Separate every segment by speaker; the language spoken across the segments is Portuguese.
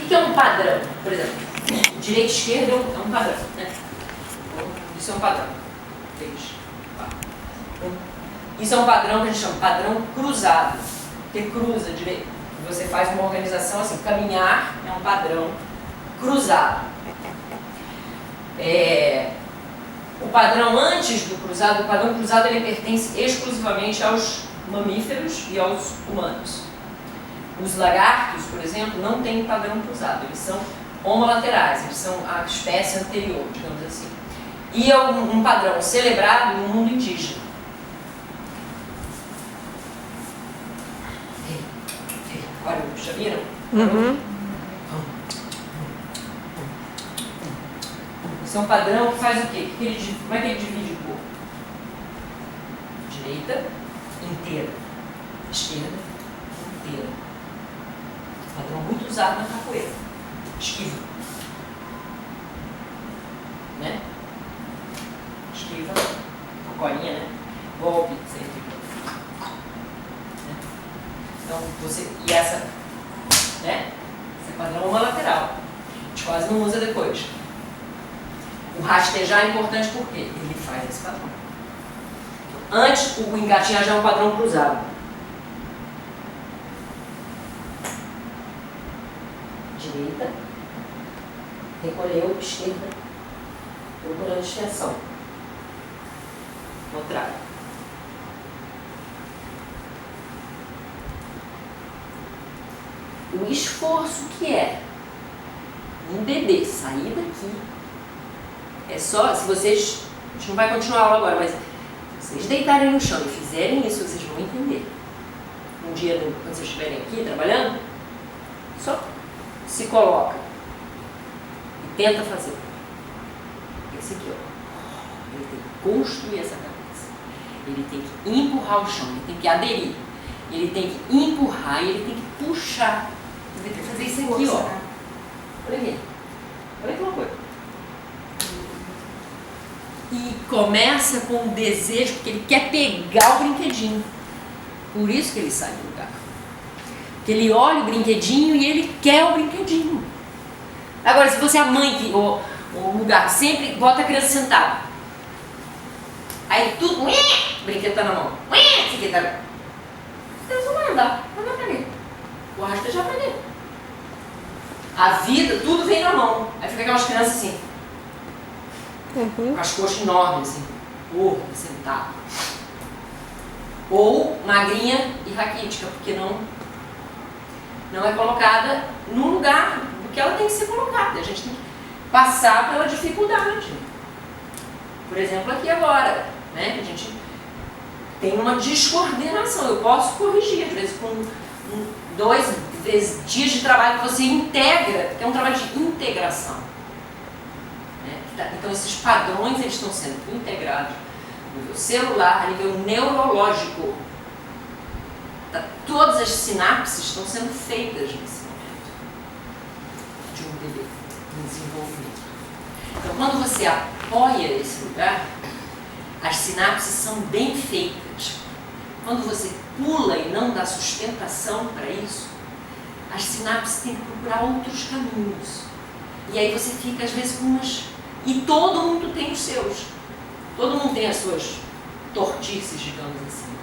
Speaker 1: que é um padrão? Por exemplo, direita e esquerda é um padrão, né? Isso é um padrão. Isso é um padrão que a gente chama de padrão cruzado, que cruza direito. Você faz uma organização assim, caminhar é um padrão cruzado. O padrão antes do cruzado, o padrão cruzado ele pertence exclusivamente aos mamíferos e aos humanos. Os lagartos, por exemplo, não têm padrão cruzado, eles são homolaterais, eles são a espécie anterior, digamos assim. E é um padrão celebrado no mundo indígena. Olha, já viram?
Speaker 2: Uhum.
Speaker 1: Isso é um padrão que faz o quê? Como é que ele divide o corpo? Direita, inteira. Esquerda, inteira. Padrão muito usado na capoeira. Esquiva. Né? Esquiva. Colinha, né? Golpe, sempre. Né? Então, e essa, né? Esse é padrão homolateral. A gente quase não usa depois. O rastejar é importante porque ele faz esse padrão. Antes, o engatinhar já é um padrão cruzado. Direita, recolheu, esquerda, procurando extensão. Contrário. O esforço que é um bebê sair daqui é só, se vocês, a gente não vai continuar a aula agora, mas se vocês deitarem no chão e fizerem isso, vocês vão entender. Um dia, quando vocês estiverem aqui trabalhando, só se coloca e tenta fazer. Esse aqui, ó. Ele tem que construir essa cabeça. Ele tem que empurrar o chão, ele tem que aderir. Ele tem que empurrar e ele tem que puxar. Ele tem que fazer isso aqui, ó. Olha aqui. Olha que loucura. E começa com um desejo, porque ele quer pegar o brinquedinho. Por isso que ele sai do lugar. Porque ele olha o brinquedinho e ele quer o brinquedinho. Agora, se você é a mãe que o lugar sempre bota a criança sentada. Aí tudo, o brinquedo tá na mão. Você tá... A criança não vai andar, não vai aprender. O arrasto já aprendeu. A vida, tudo vem na mão. Aí fica aquelas crianças assim. Com as coxas enormes, assim, sentado. Ou magrinha e raquítica, porque não é colocada no lugar do que ela tem que ser colocada. A gente tem que passar pela dificuldade. Por exemplo, aqui agora, né? A gente tem uma descoordenação. Eu posso corrigir, às vezes, com 2 dias de trabalho que você integra, que é um trabalho de integração. Então, esses padrões eles estão sendo integrados no nível celular, a nível neurológico. Todas as sinapses estão sendo feitas nesse momento de um bebê em desenvolvimento. Então, quando você apoia esse lugar, as sinapses são bem feitas. Quando você pula e não dá sustentação para isso, as sinapses têm que procurar outros caminhos. E aí você fica, às vezes, com umas... E todo mundo tem os seus. Todo mundo tem as suas tortices, digamos assim.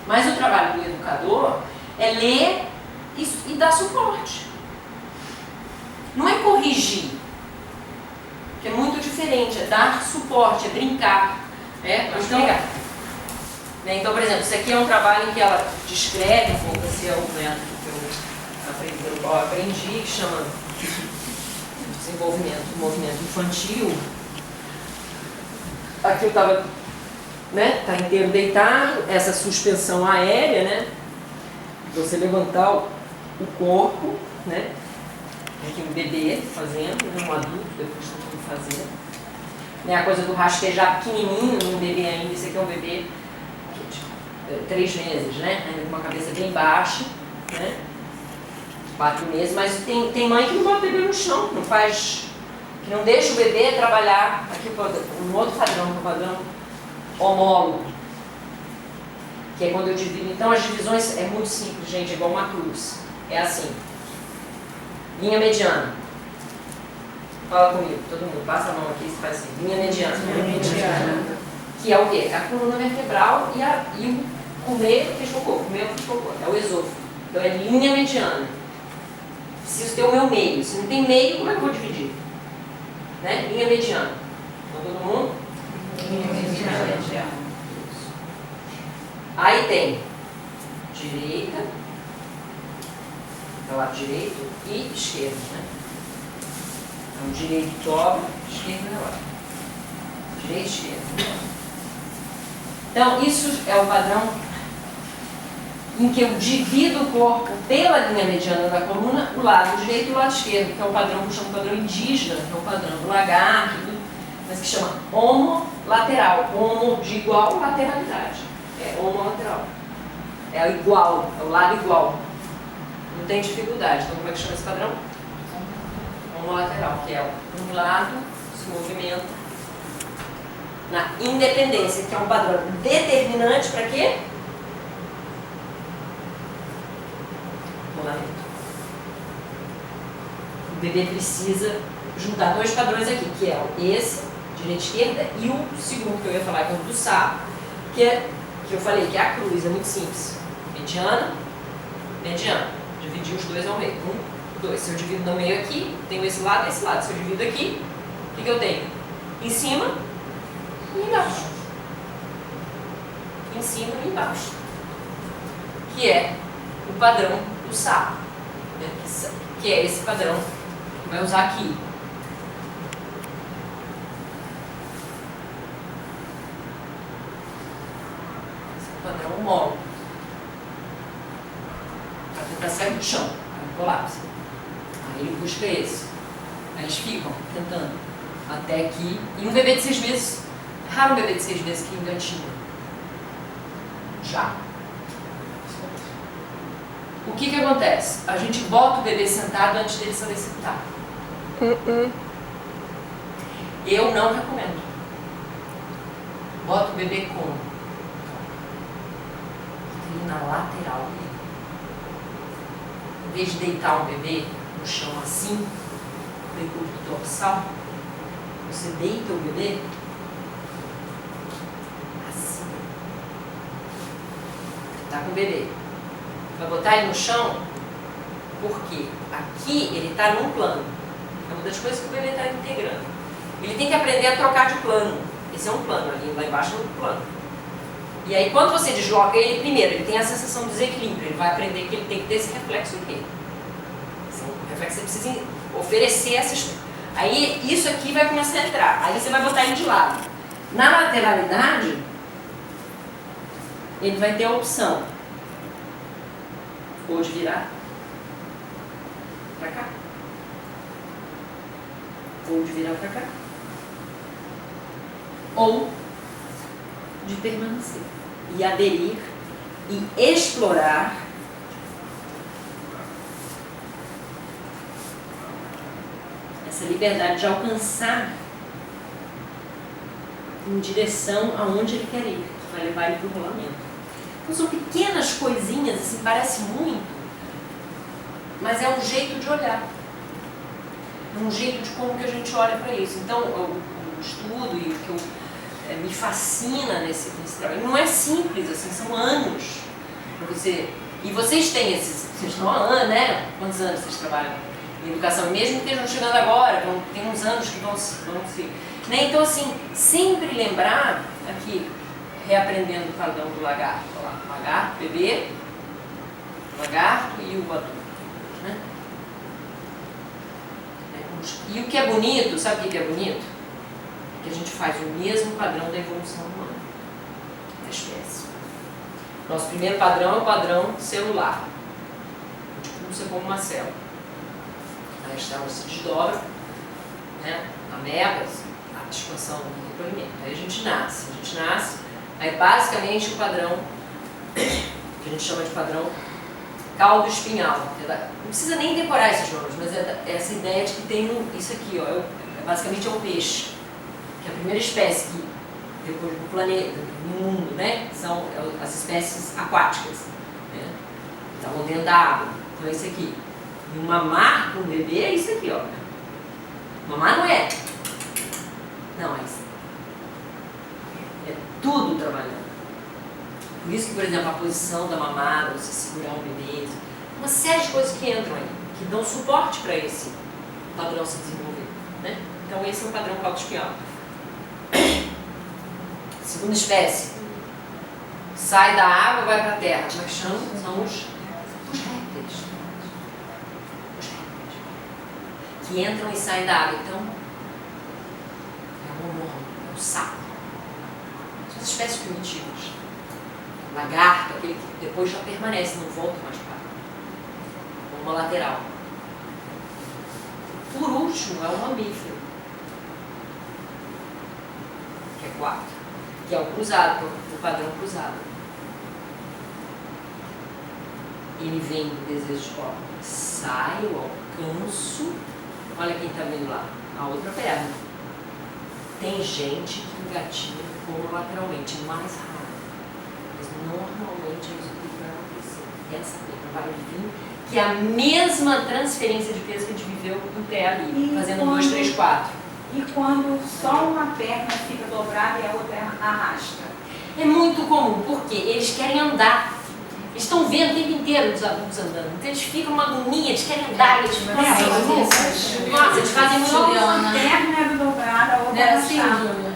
Speaker 1: Mas o trabalho do educador é ler e dar suporte. Não é corrigir, que é muito diferente, é dar suporte, é brincar. Então, por exemplo, isso aqui é um trabalho em que ela descreve um pouco, esse é o método que eu aprendi, que chama desenvolvimento do movimento infantil. Aqui eu estava, né, tá inteiro deitado, essa suspensão aérea, né, você levantar o corpo, né, aqui um bebê fazendo, um adulto depois tem que fazer, né, a coisa do rastejar pequenininho, um bebê ainda, esse aqui é um bebê de 3 meses, né, ainda com uma cabeça bem baixa, né, 4 meses, mas tem mãe que não bota o bebê no chão, não faz, que não deixa o bebê trabalhar. Aqui um outro padrão, que é o padrão homólogo, que é quando eu divido. Então as divisões é muito simples, gente, é igual uma cruz. É assim. Linha mediana. Fala comigo, todo mundo, passa a mão aqui e faz assim. Linha mediana.
Speaker 2: Linha mediana.
Speaker 1: Que é o quê? A coluna vertebral e o comer fez cocô. Comer fez cocô. É o esôfago. Então é linha mediana. Preciso ter o meu meio. Se não tem meio, como é que eu vou dividir? Né? Linha mediana. Então todo mundo?
Speaker 2: Linha mediana.
Speaker 1: Aí tem direita, do lado direito e esquerdo, né? Então direito dobra, esquerdo eleva. Direita e esquerda. Então isso é o padrão em que eu divido o corpo pela linha mediana da coluna, o lado direito e o lado esquerdo, que é o padrão que eu chamo de padrão indígena, que é o padrão do lagarto, mas que chama homolateral, homo de igual lateralidade. É homolateral. É o igual, é o lado igual. Não tem dificuldade. Então como é que chama esse padrão? Homolateral, que é um lado se movimenta na independência, que é um padrão determinante para quê? Rolamento. O bebê precisa juntar dois padrões aqui, que é esse, direita e esquerda, e o segundo que eu ia falar, que é o do sapo, que eu falei que é a cruz, é muito simples. Mediana, mediana. Dividir os dois ao meio. 1, 2. Se eu divido no meio aqui, tenho esse lado e esse lado. Se eu divido aqui, o que eu tenho? Em cima e embaixo. Em cima e embaixo. Que é o padrão do sapo. Né? Que é esse padrão que vai usar aqui. Padrão homólogo. Para tentar sair do chão, aí colapsa. Aí ele busca esse. Aí eles ficam tentando. Até que. E um bebê de 6 meses. É raro um bebê de 6 meses que engatinha. Já. O que acontece? A gente bota o bebê sentado antes dele saber sentar. Eu não recomendo. Bota o bebê como? Na lateral dele. Em vez de deitar um bebê no chão assim, decúbito dorsal, você deita o bebê assim. Tá com o bebê. Vai botar ele no chão, porque aqui ele está num plano. É uma das coisas que o bebê está integrando. Ele tem que aprender a trocar de plano. Esse é um plano, ali lá embaixo é outro plano. E aí quando você desloca ele, primeiro, ele tem a sensação de desequilíbrio, ele vai aprender que ele tem que ter esse reflexo aqui. Esse reflexo você precisa oferecer essas... Aí isso aqui vai começar a entrar, aí você vai botar ele de lado. Na lateralidade, ele vai ter a opção ou de virar para cá, ou de virar para cá, ou de permanecer e aderir e explorar essa liberdade de alcançar em direção aonde ele quer ir, que vai levar ele para o rolamento. Então são pequenas coisinhas, assim, parece muito, mas é um jeito de olhar, é um jeito de como que a gente olha para isso. Então o estudo e o que eu me fascina nesse trabalho. Não é simples, assim, são anos para você. E vocês têm esses, vocês estão há anos, né? Quantos anos vocês trabalham em educação? Mesmo que estejam chegando agora, tem uns anos que vão se. Né? Então, assim, sempre lembrar aqui, reaprendendo o padrão do lagarto. Olha lá, lagarto, bebê, lagarto e o adulto. Né? E o que é bonito, sabe o que é bonito? Que a gente faz o mesmo padrão da evolução humana, da espécie. Nosso primeiro padrão é o padrão celular. A gente pulsa como uma célula. Aí as células se desdobram, né? Amebas, a expansão do recolhimento. Aí a gente nasce. Aí basicamente o padrão, que a gente chama de padrão caldo espinhal. Não precisa nem decorar esses nomes, mas é essa ideia de que tem isso aqui, ó, basicamente é o peixe. Que é a primeira espécie que, depois do planeta, no mundo, né? São as espécies aquáticas, né? Estavam dentro da água. Então esse aqui. E o mamar com o bebê é isso aqui, ó. Mamar não é. Não, é tudo trabalhando. Por isso que, por exemplo, a posição da mamada, você segurar o bebê, uma série de coisas que entram aí, que dão suporte para esse padrão se desenvolver, né? Então esse é um padrão caudispial. Segunda espécie. Sai da água, vai para a terra. Como é que chama? São os répteis. Os répteis. Que entram e saem da água. Então, é o morro, é o sapo. São as espécies primitivas. Lagarto, aquele que depois já permanece, não volta mais para água. Uma lateral. Por último, é o mamífero. Que é 4. Que é o cruzado, o padrão cruzado. Ele vem do desejo, ó, sai, eu alcanço, olha quem está vendo lá, a outra perna. Tem gente que engatinha lateralmente, mais raro, mas normalmente é isso que vai acontecer. Essa perna vai vir, que é a mesma transferência de peso que a gente viveu em pé ali, fazendo 2, 3, 4.
Speaker 2: E quando só uma perna fica dobrada e a outra arrasta?
Speaker 1: É muito comum, porque eles querem andar. Eles estão vendo o tempo inteiro os adultos andando. Então eles ficam numa agonia, eles querem andar, eles ficam assim. Nossa, eles fazem muito.
Speaker 2: Só uma perna é dobrada, a outra
Speaker 3: Não era assim,
Speaker 2: arrastada.
Speaker 3: Júlia?